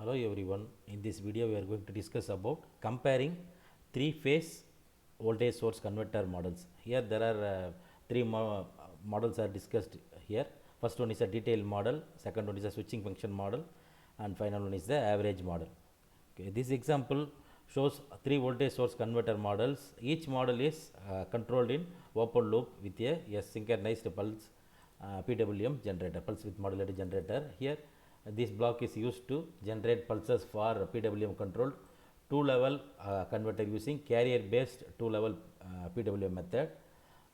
Hello everyone. In this video we are going to discuss about comparing three-phase voltage source converter models. Here there are three models are discussed here. First one is a detailed model, second one is a switching function model, and final one is the average model. Okay, this example shows three voltage source converter models. Each model is controlled in open loop with a synchronized pulse PWM generator, pulse width modulated generator. Here this block is used to generate pulses for PWM controlled two-level converter using carrier based two-level PWM method.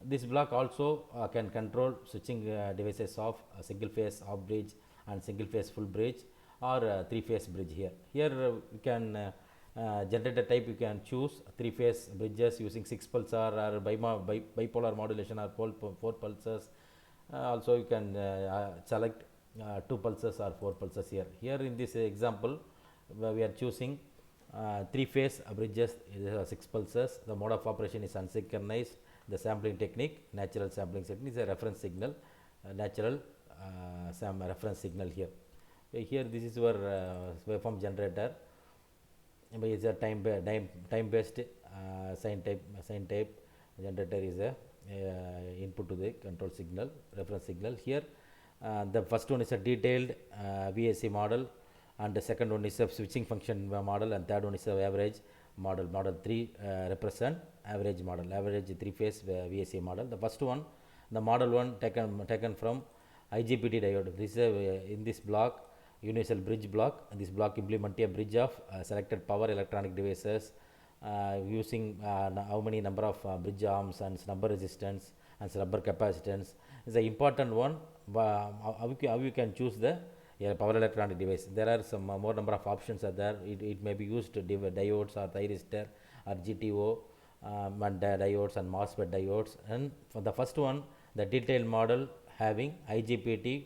This block also can control switching devices of single phase off bridge and single phase full bridge or three phase bridge. Here we can generator type you can choose three phase bridges using 6 pulses or bipolar modulation or 4 pulses. Also you can select 2 pulses or 4 pulses here. Here in this example we are choosing 3 phase bridges, 6 pulses. The mode of operation is unsynchronized. The sampling technique, natural sampling technique, is a reference signal, natural reference signal here. Here this is your waveform generator. It is a time based sine type generator is a input to the control signal, reference signal. Here the first one is a detailed VAC model, and the second one is a switching function model, and third one is a average model. Model 3 represent average model, average 3 phase VAC model. The first one, the model 1 taken from IGBT diode. This is in this block, universal bridge block. This block implement a bridge of selected power electronic devices using how many number of bridge arms and number resistance and rubber capacitance is the important one. How you can choose the power electronic device. There are some more number of options are there. It may be used to diodes or thyristor or GTO and diodes and MOSFET diodes. And for the first one, the detailed model having IGBT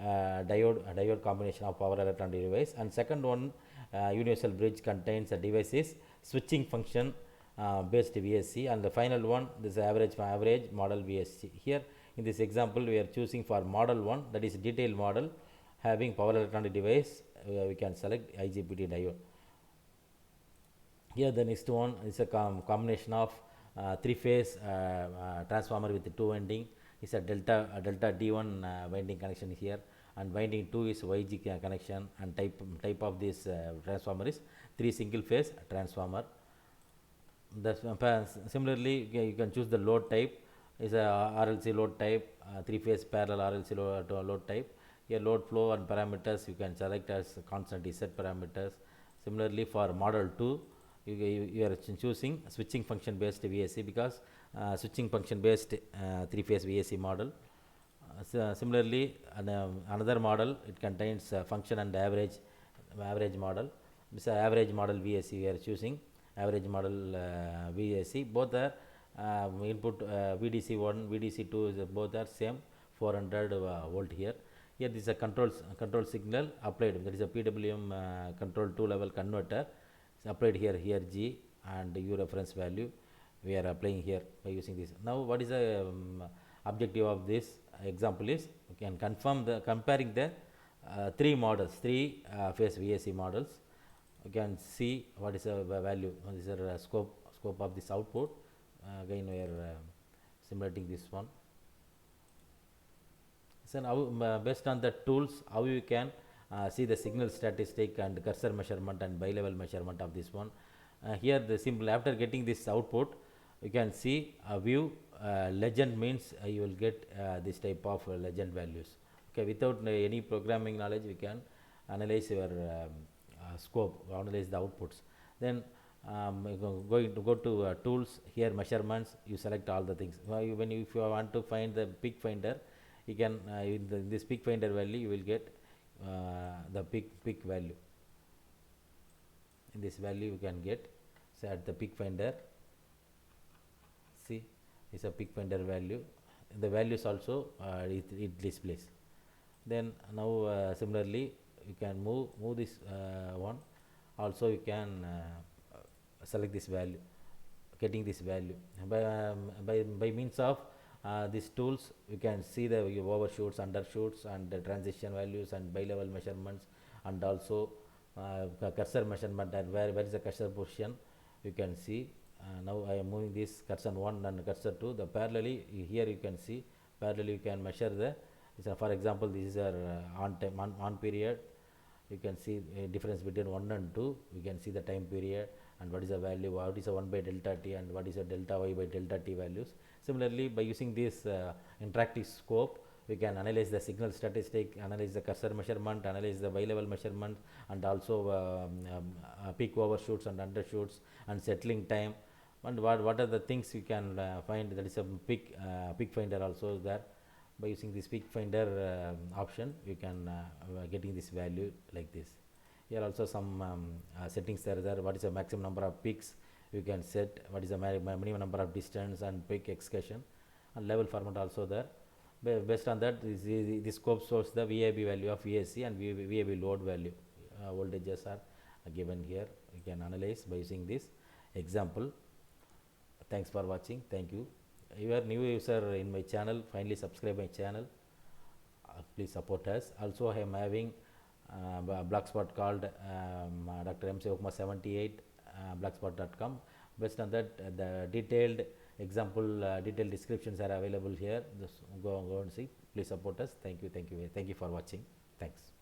diode combination of power electronic device, and second one universal bridge contains a devices switching function based VSC, and the final one this average model VSC. Here in this example we are choosing for model 1, that is detailed model having power electronic device. We can select IGBT diode. Here the next one is a combination of 3 phase transformer with 2 winding. Is a delta D1 winding connection here, and winding 2 is YG connection, and type of this transformer is 3 single phase transformer. Similarly you can choose the load type is a RLC load type, 3 phase parallel RLC load type. Here load flow and parameters you can select as constant Z parameters. Similarly for model 2 you are choosing switching function based VAC because switching function based 3 phase VAC model. Similarly another model, it contains function and average model. This average model VAC we are choosing average model VAC. Both are input VDC1 VDC2 is both are same 400 volt here. Here this is a control signal applied, that is a PWM control 2 level converter is applied here G and U reference value we are applying here by using this. Now what is the objective of this example is we can confirm the comparing the 3 models, 3 phase VAC models. You can see what is the value, what is the scope of this output. Again we are simulating this one. So now based on the tools how you can see the signal statistic and cursor measurement and bilevel measurement of this one. Here the simple, after getting this output you can see a view legend means you will get this type of legend values. Okay, without any programming knowledge we can analyze your scope, analyze the outputs. Then go to tools, here measurements, you select all the things. If you want to find the peak finder, you can in this peak finder value you will get the peak value. In this value you can get, so at the peak finder, see is a peak finder value, the values also it displays. Then now similarly you can move this one, also you can select this value, getting this value by means of these tools. You can see the overshoots, undershoots, and the transition values and bilevel measurements, and also cursor measurement and where is the cursor position you can see. Now I am moving this cursor 1 and cursor 2. The parallelly here you can see parallelly you can measure the for example these are on time on period. You can see a difference between 1 and 2. We can see the time period and what is the value, what is the 1 by delta t and what is the delta y by delta t values. Similarly, by using this interactive scope, we can analyze the signal statistic, analyze the cursor measurement, analyze the y-level measurement, and also peak overshoots and undershoots and settling time. And what are the things you can find? That is a peak finder also there. By using this peak finder option, you can getting this value like this. Here also some settings are there. What is the maximum number of peaks you can set? What is the minimum number of distance and peak excursion? And level format also there. Based on that, this scope shows the VIB value of VSC and VIB load value. Voltages are given here. You can analyze by using this example. Thanks for watching. Thank you. If you are new user in my channel, finally subscribe my channel. Please support us. Also, I am having a blogspot called Dr. M. Sivkumar 78 blogspot.com. Based on that, the detailed example, detailed descriptions are available here. Just go and see. Please support us. Thank you. Thank you. Thank you for watching. Thanks.